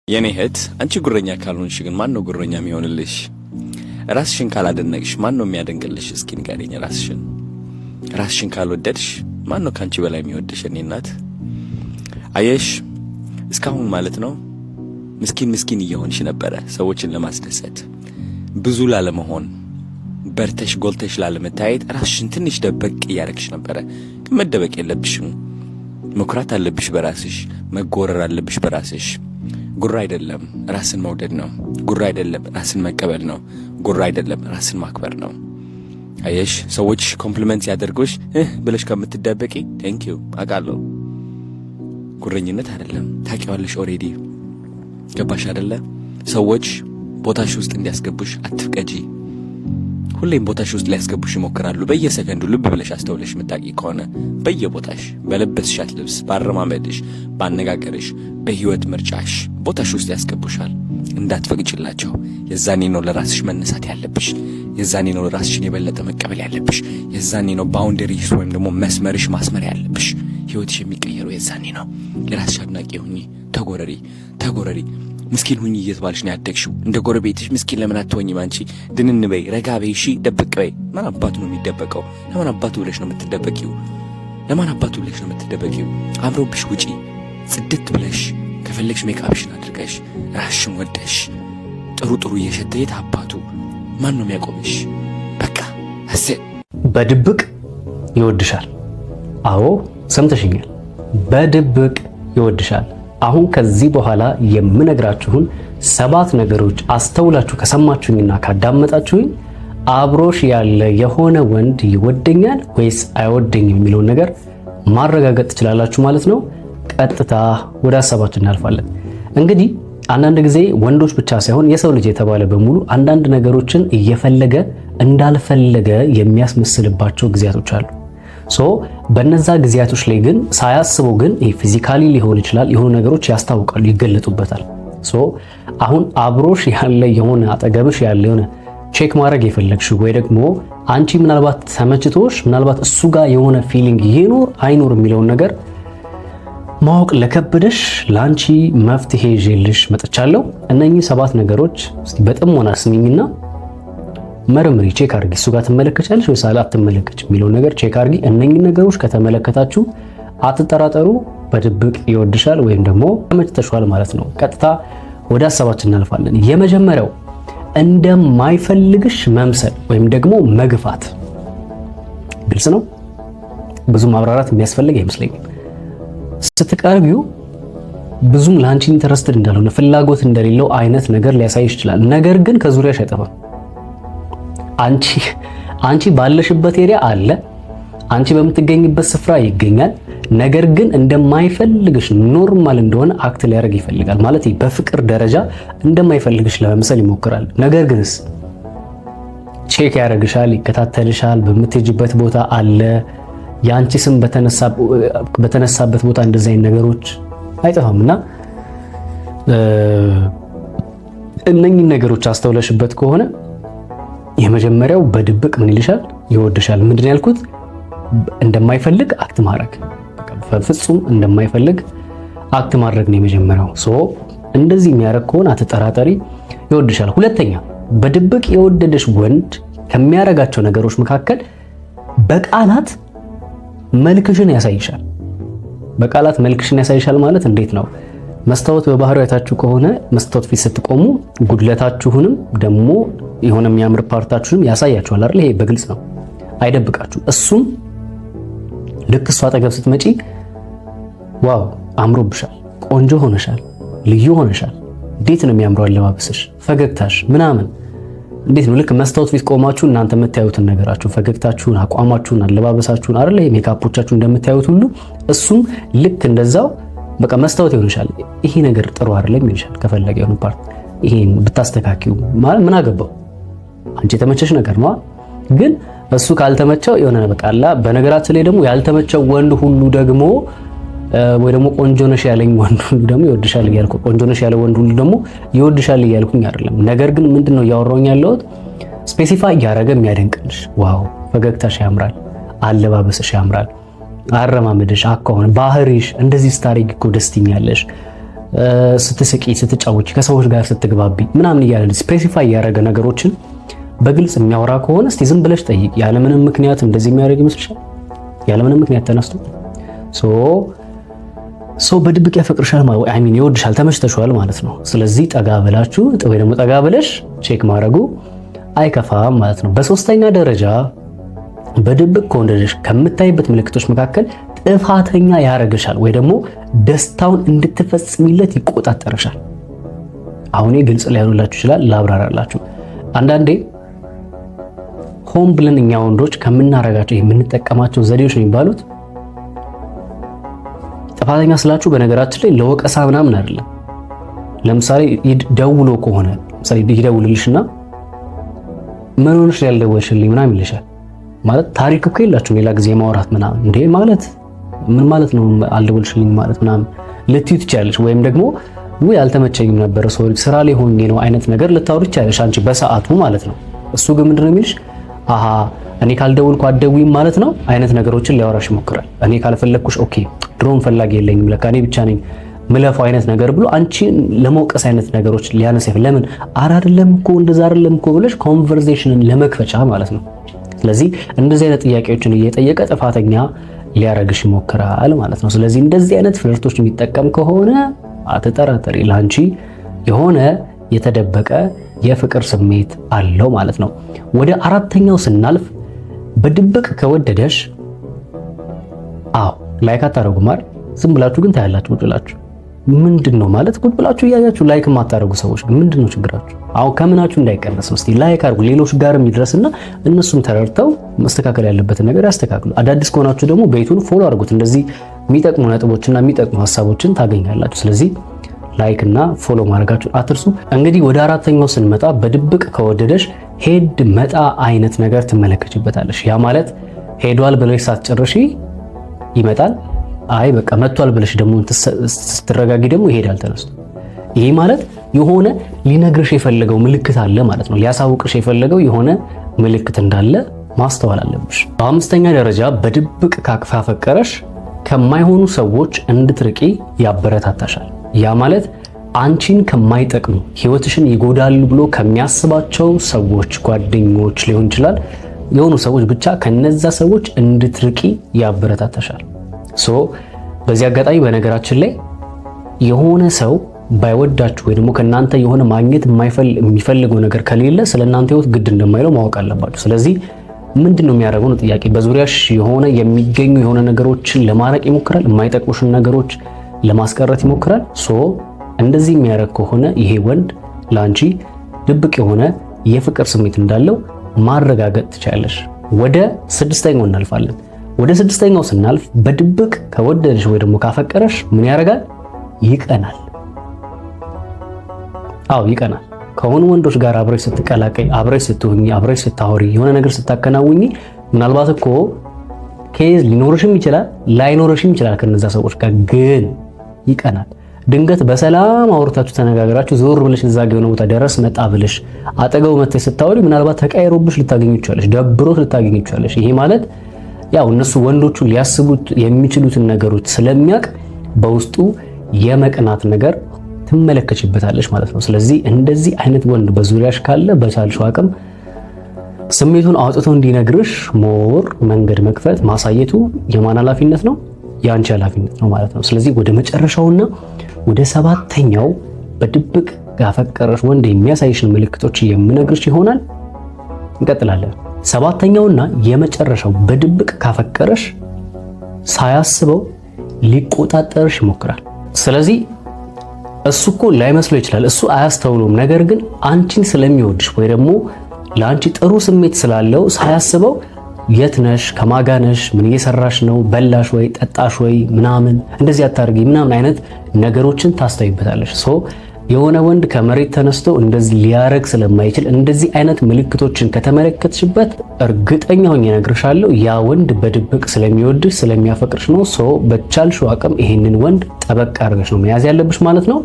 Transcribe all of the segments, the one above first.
የኔ እህት አንቺ ጉረኛ ካልሆንሽ ግን ማን ነው ጉረኛ የሚሆንልሽ? ራስሽን ካላደነቅሽ ማን ነው የሚያደንቅልሽ? እስኪ ንገሪኝ። ራስሽን ካልወደድሽ ማን ነው ካንቺ በላይ የሚወድሽ? እኔ እናት አየሽ፣ እስካሁን ማለት ነው ምስኪን እየሆንሽ ነበረ፣ ሰዎችን ለማስደሰት ብዙ ላለመሆን፣ በርተሽ ጎልተሽ ላለመታየት ራስሽን ትንሽ ደበቅ እያደረግሽ ነበረ። ግን መደበቅ የለብሽም። መኩራት አለብሽ በራስሽ፣ መጎረር አለብሽ በራስሽ። ጉራ አይደለም ራስን መውደድ ነው። ጉራ አይደለም ራስን መቀበል ነው። ጉራ አይደለም ራስን ማክበር ነው። አየሽ፣ ሰዎች ኮምፕሊመንት ያደርጉሽ ብለሽ ከምትደበቂ ቴንክ ዩ አውቃለሁ። ጉረኝነት አይደለም፣ ታውቂዋለሽ ኦሬዲ። ገባሽ አይደለ? ሰዎች ቦታሽ ውስጥ እንዲያስገቡሽ አትፍቀጂ። ሁሌም ቦታሽ ውስጥ ሊያስገቡሽ ይሞክራሉ። በየሰከንዱ ልብ ብለሽ አስተውለሽ የምታውቂ ከሆነ በየቦታሽ፣ በለበስሻት ልብስ፣ ባረማመድሽ፣ ባነጋገርሽ፣ በህይወት ምርጫሽ ቦታሽ ውስጥ ያስገቡሻል። እንዳትፈቅጂላቸው። የዛኔ ነው ለራስሽ መነሳት ያለብሽ። የዛኔ ነው ራስሽን የበለጠ መቀበል ያለብሽ። የዛኔ ነው ባውንደሪስ ወይም ደግሞ መስመርሽ ማስመር ያለብሽ። ህይወትሽ የሚቀየረው የዛኔ ነው። የራስሽ አድናቂ ሁኚ። ተጎረሪ። ምስኪን ሁኚ እየተባልሽ ነው ያደግሽው። እንደ ጎረቤትሽ ምስኪን ለምን አትሆኝም? አንቺ ድንን በይ፣ ረጋ በይ፣ እሺ ደብቅ በይ። ማን አባቱ ነው የሚደበቀው? ለማን አባቱ ብለሽ ነው የምትደበቂው? አምሮብሽ ውጪ፣ ጽድት ብለሽ ከፈለግሽ ሜካፕሽን አድርገሽ ራስሽን ወደሽ ጥሩ እየሸተ የት አባቱ ማን ነው የሚያቆምሽ? በቃ በድብቅ ይወድሻል። አዎ ሰምተሽኛል። በድብቅ ይወድሻል። አሁን ከዚህ በኋላ የምነግራችሁን 7 ነገሮች አስተውላችሁ ከሰማችሁኝና ካዳመጣችሁኝ አብሮሽ ያለ የሆነ ወንድ ይወደኛል ወይስ አይወደኝም የሚለውን ነገር ማረጋገጥ ትችላላችሁ ማለት ነው። ቀጥታ ወደ ሐሳባችን እናልፋለን። እንግዲህ አንዳንድ ጊዜ ወንዶች ብቻ ሳይሆን የሰው ልጅ የተባለ በሙሉ አንዳንድ ነገሮችን እየፈለገ እንዳልፈለገ የሚያስመስልባቸው ጊዜያቶች አሉ። በነዛ ጊዜያቶች ላይ ግን ሳያስበው ግን ፊዚካሊ ሊሆን ይችላል የሆኑ ነገሮች ያስታውቃሉ፣ ይገለጡበታል። አሁን አብሮሽ ያለ የሆነ አጠገብሽ ያለ የሆነ ቼክ ማድረግ የፈለግሽው ወይ ደግሞ አንቺ ምናልባት ተመችቶሽ ምናልባት እሱ ጋር የሆነ ፊሊንግ ይኖር አይኖር የሚለውን ነገር ማወቅ ለከበደሽ ለአንቺ መፍትሄ ይዤልሽ መጥቻለሁ። እነኚህ 7 ነገሮች እስቲ በጥሞና ስሚኝና መርምሪ፣ ቼክ አድርጊ። እሱ ጋር ትመለከቻለሽ ወይስ አትመለከችም የሚለውን ነገር ቼክ አድርጊ። እነኚህ ነገሮች ከተመለከታችሁ አትጠራጠሩ፣ በድብቅ ይወድሻል ወይም ደግሞ ተመችተሻል ማለት ነው። ቀጥታ ወደ ሐሳባችን እናልፋለን። የመጀመሪያው እንደማይፈልግሽ መምሰል ወይም ደግሞ መግፋት። ግልጽ ነው፣ ብዙ ማብራራት የሚያስፈልግ አይመስለኝም። ስትቀርቢው ብዙም ላንቺ ኢንተረስትድ እንዳልሆነ ፍላጎት እንደሌለው አይነት ነገር ሊያሳይሽ ይችላል። ነገር ግን ከዙሪያሽ አይጠፋም። አንቺ ባለሽበት ኤሪያ አለ፣ አንቺ በምትገኝበት ስፍራ ይገኛል። ነገር ግን እንደማይፈልግሽ ኖርማል እንደሆነ አክት ሊያደርግ ይፈልጋል። ማለት በፍቅር ደረጃ እንደማይፈልግሽ ለመምሰል ይሞክራል። ነገር ግንስ ቼክ ያደርግሻል፣ ይከታተልሻል። በምትሄጂበት ቦታ አለ፣ የአንቺ ስም በተነሳበት ቦታ እንደዚህ አይነት ነገሮች አይጠፋምና እነኚህ ነገሮች አስተውለሽበት ከሆነ የመጀመሪያው በድብቅ ምን ይልሻል? ይወድሻል። ምንድን ያልኩት? እንደማይፈልግ አክት ማድረግ፣ በፍጹም እንደማይፈልግ አክት ማድረግ ነው የመጀመሪያው። እንደዚህ የሚያደርግ ከሆነ አትጠራጠሪ፣ ይወድሻል። ሁለተኛ፣ በድብቅ የወደደሽ ወንድ ከሚያደርጋቸው ነገሮች መካከል በቃላት መልክሽን ያሳይሻል። በቃላት መልክሽን ያሳይሻል ማለት እንዴት ነው? መስታወት በባህሪው አይታችሁ ከሆነ መስታወት ፊት ስትቆሙ ጉድለታችሁንም ደግሞ የሆነ የሚያምር ፓርታችሁንም ያሳያችኋል አይደል? ይሄ በግልጽ ነው፣ አይደብቃችሁ። እሱም ልክ እሷ አጠገብ ስትመጪ ዋው አምሮብሻል፣ ቆንጆ ሆነሻል፣ ልዩ ሆነሻል፣ እንዴት ነው የሚያምረው አለባበስሽ፣ ፈገግታሽ ምናምን እንዴት ነው? ልክ መስታወት ፊት ቆማችሁ እናንተ የምታዩትን ነገራችሁ፣ ፈገግታችሁን፣ አቋማችሁን፣ አለባበሳችሁን አይደል? ይሄ ሜካፖቻችሁ እንደምታዩት ሁሉ እሱም ልክ እንደዛው በቃ መስታወት ይሆንሻል። ይሄ ነገር ጥሩ አይደለም ይልሻል። ከፈለገ የሆነ ፓርት ይሄን ብታስተካክዩ ማለት ምን አገባው? አንቺ የተመቸሽ ነገር ነው። ግን እሱ ካልተመቸው የሆነ በቃላ። በነገራችን ላይ ደግሞ ያልተመቸው ወንድ ሁሉ ደግሞ ወይ ደግሞ ቆንጆ ነሽ ያለኝ ወንድ ሁሉ ደግሞ ይወድሻል እያልኩ ቆንጆ ነሽ ያለ ወንድ ሁሉ ደግሞ ይወድሻል እያልኩኝ አይደለም። ነገር ግን ምንድነው ያወራውኝ ያለሁት ስፔሲፋይ ያደረገ የሚያደንቅልሽ፣ ዋው ፈገግታሽ ያምራል፣ አለባበስሽ ያምራል፣ አረማመድሽ፣ አኳኋን፣ ባህሪሽ እንደዚህ ስታረጊ እኮ ደስ ትኛለሽ ስትስቂ፣ ስትጫወቺ፣ ከሰዎች ጋር ስትግባቢ ምናምን እያለ ስፔሲፋይ ያደረገ ነገሮችን በግልጽ የሚያወራ ከሆነ እስቲ ዝም ብለሽ ጠይቂ። ያለምንም ምክንያት እንደዚህ የሚያደርግ ይመስልሻል? ያለምንም ምክንያት ተነስቶ ሶ በድብቅ ያፈቅርሻል ማለት አይ ሚን ይወድሻል፣ ተመችተሻል ማለት ነው። ስለዚህ ጠጋ ብላችሁ ወይ ደግሞ ጠጋ ብለሽ ቼክ ማድረጉ አይከፋም ማለት ነው። በሶስተኛ ደረጃ በድብቅ ከወደደሽ ከምታይበት ምልክቶች መካከል ጥፋተኛ ያደርግሻል ወይ ደግሞ ደስታውን እንድትፈጽሚለት ይቆጣጠርሻል። አሁን ግልጽ ሊሆንላችሁ ይችላል፣ ላብራራላችሁ። አንዳንዴ ሆን ብለን እኛ ወንዶች ከምናረጋቸው የምንጠቀማቸው ዘዴዎች ነው የሚባሉት። ጥፋተኛ ስላችሁ በነገራችን ላይ ለወቀሳ ምናምን አይደለም። ለምሳሌ ደውሎ ከሆነ ለምሳሌ ይደውልልሽና ምን ሆነሽ ያልደወልሽልኝ ምናምን ይልሻል። ማለት ታሪክ እኮ የላችሁም ሌላ ጊዜ ማውራት ምናምን እንዴ ማለት ምን ማለት ነው አልደወልሽልኝ ማለት ምናምን ልትዩ ትችያለሽ። ወይም ደግሞ ወይ አልተመቸኝም ነበር ስራ ላይ ሆኜ ነው አይነት ነገር ልታወሪ ትችያለሽ አንቺ በሰዓቱ ማለት ነው። እሱ ግን ምንድነው የሚልሽ? አሃ እኔ ካልደውልኩ አትደውይም ማለት ነው አይነት ነገሮችን ሊያወራሽ ይሞክራል። እኔ ካልፈለግኩሽ ኦኬ ድሮም ፈላጊ የለኝም ለካ እኔ ብቻ ነኝ ምለፋው አይነት ነገር ብሎ አንቺን ለመውቀስ አይነት ነገሮች ሊያነሳ ለምን አይደለም እኮ እንደዛ አይደለም እኮ ብለሽ ኮንቨርሴሽንን ለመክፈቻ ማለት ነው። ስለዚህ እንደዚህ አይነት ጥያቄዎችን እየጠየቀ ጥፋተኛ ሊያረግሽ ይሞክራል ማለት ነው። ስለዚህ እንደዚህ አይነት ፍለርቶች የሚጠቀም ከሆነ አትጠራጠሪ፣ ላንቺ የሆነ የተደበቀ የፍቅር ስሜት አለው ማለት ነው። ወደ አራተኛው ስናልፍ በድብቅ ከወደደሽ ላይክ አታረጉም አይደል? ዝም ብላችሁ ግን ታያላችሁ ቁጭ ብላችሁ። ምንድነው ማለት ቁጭ ብላችሁ እያያችሁ ላይክ የማታረጉ ሰዎች ግን ምንድነው ችግራችሁ? ከምናችሁ እንዳይቀነስ እስቲ ላይክ አድርጉ፣ ሌሎች ጋርም ይድረስና እነሱም ተረድተው መስተካከል ያለበትን ነገር ያስተካክሉ። አዳዲስ ከሆናችሁ ደግሞ ቤቱን ፎሎ አድርጉት። እንደዚህ የሚጠቅሙ ነጥቦችና የሚጠቅሙ ሀሳቦችን ታገኛላችሁ። ስለዚህ ላይክ እና ፎሎ ማድረጋችሁን አትርሱ። እንግዲህ ወደ አራተኛው ስንመጣ በድብቅ ከወደደሽ ሄድ መጣ አይነት ነገር ትመለከችበታለሽ። ያ ማለት ሄዷል ብለሽ ሳትጨርሺ ይመጣል። አይ በቃ መጥቷል ብለሽ ደግሞ ስትረጋጊ ደግሞ ይሄዳል ተነስቶ። ይሄ ማለት የሆነ ሊነግርሽ የፈለገው ምልክት አለ ማለት ነው። ሊያሳውቅሽ የፈለገው የሆነ ምልክት እንዳለ ማስተዋል አለብሽ። በአምስተኛ ደረጃ በድብቅ ካፈቀረሽ ከማይሆኑ ሰዎች እንድትርቂ ያበረታታሻል። ያ ማለት አንቺን ከማይጠቅሙ ህይወትሽን ይጎዳሉ ብሎ ከሚያስባቸው ሰዎች፣ ጓደኞች ሊሆን ይችላል የሆኑ ሰዎች ብቻ ከነዛ ሰዎች እንድትርቂ ያበረታታሻል። በዚህ አጋጣሚ በነገራችን ላይ የሆነ ሰው ባይወዳችሁ ወይ ደግሞ ከናንተ የሆነ ማግኘት የሚፈልገው ነገር ከሌለ ስለናንተ ህይወት ግድ እንደማይለው ማወቅ አለባችሁ። ስለዚህ ምንድነው የሚያደርገው ነው ጥያቄ። በዙሪያሽ የሆነ የሚገኙ የሆነ ነገሮችን ለማረቅ ይሞክራል፣ የማይጠቅሙሽን ነገሮች ለማስቀረት ይሞክራል። እንደዚህ የሚያደርግ ከሆነ ይሄ ወንድ ላንቺ ድብቅ የሆነ የፍቅር ስሜት እንዳለው ማረጋገጥ ትችላለሽ። ወደ ስድስተኛው እናልፋለን። ወደ ስድስተኛው ስናልፍ በድብቅ ከወደደሽ ወይ ደግሞ ካፈቀረሽ ምን ያደርጋል? ይቀናል። ይቀናል። ከሆኑ ወንዶች ጋር አብረሽ ስትቀላቀይ፣ አብረሽ ስትሆኚ፣ አብረሽ ስታወሪ፣ የሆነ ነገር ስታከናውኚ ምናልባት እኮ ኬዝ ሊኖርሽም ይችላል ላይኖርሽም ይችላል ከነዛ ሰዎች ጋር ግን ይቀናል። ድንገት በሰላም አውርታችሁ ተነጋግራችሁ ዞር ብለሽ እዛ ጋር የሆነ ቦታ ደረስ መጣ ብለሽ አጠገው መተሽ ስታወሪ ምናልባት ተቀይሮብሽ ልታገኙ ይችላልሽ፣ ደብሮት ልታገኙ ይችላልሽ። ይሄ ማለት ያው እነሱ ወንዶቹ ሊያስቡት የሚችሉትን ነገሮች ስለሚያውቅ በውስጡ የመቅናት ነገር ትመለከችበታለሽ ማለት ነው። ስለዚህ እንደዚህ አይነት ወንድ በዙሪያሽ ካለ በቻልሽው አቅም ስሜቱን አውጥቶ እንዲነግርሽ ሞር መንገድ መክፈት ማሳየቱ የማን ኃላፊነት ነው? የአንቺ ኃላፊነት ነው ማለት ነው። ስለዚህ ወደ መጨረሻውና ወደ ሰባተኛው በድብቅ ያፈቀረሽ ወንድ የሚያሳይሽን ምልክቶች የምነግርሽ ይሆናል። እንቀጥላለን። ሰባተኛውና የመጨረሻው በድብቅ ካፈቀረሽ ሳያስበው ሊቆጣጠርሽ ይሞክራል። ስለዚህ እሱ እኮ ላይመስለው ይችላል፣ እሱ አያስተውሉም። ነገር ግን አንቺን ስለሚወድሽ ወይ ደግሞ ለአንቺ ጥሩ ስሜት ስላለው ሳያስበው የት ነሽ፣ ከማጋነሽ፣ ምን እየሰራሽ ነው፣ በላሽ ወይ ጠጣሽ ወይ ምናምን እንደዚህ አታርጊ ምናምን አይነት ነገሮችን ታስተውይበታለሽ። የሆነ ወንድ ከመሬት ተነስቶ እንደዚህ ሊያረግ ስለማይችል እንደዚህ አይነት ምልክቶችን ከተመለከትሽበት እርግጠኛ ሆኜ እነግርሻለሁ ያ ወንድ በድብቅ ስለሚወድሽ ስለሚያፈቅርሽ ነው። በቻልሽው አቅም ይሄንን ወንድ ጠበቅ አድርገሽ ነው መያዝ ያለብሽ ማለት ነው።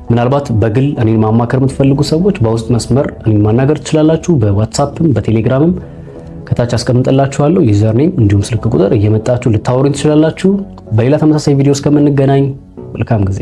ምናልባት በግል እኔን ማማከር የምትፈልጉ ሰዎች በውስጥ መስመር እኔን ማናገር ትችላላችሁ። በዋትስአፕም በቴሌግራምም ከታች አስቀምጥላችኋለሁ ዩዘርኔም እንዲሁም ስልክ ቁጥር እየመጣችሁ ልታወሩኝ ትችላላችሁ። በሌላ ተመሳሳይ ቪዲዮ እስከምንገናኝ መልካም ጊዜ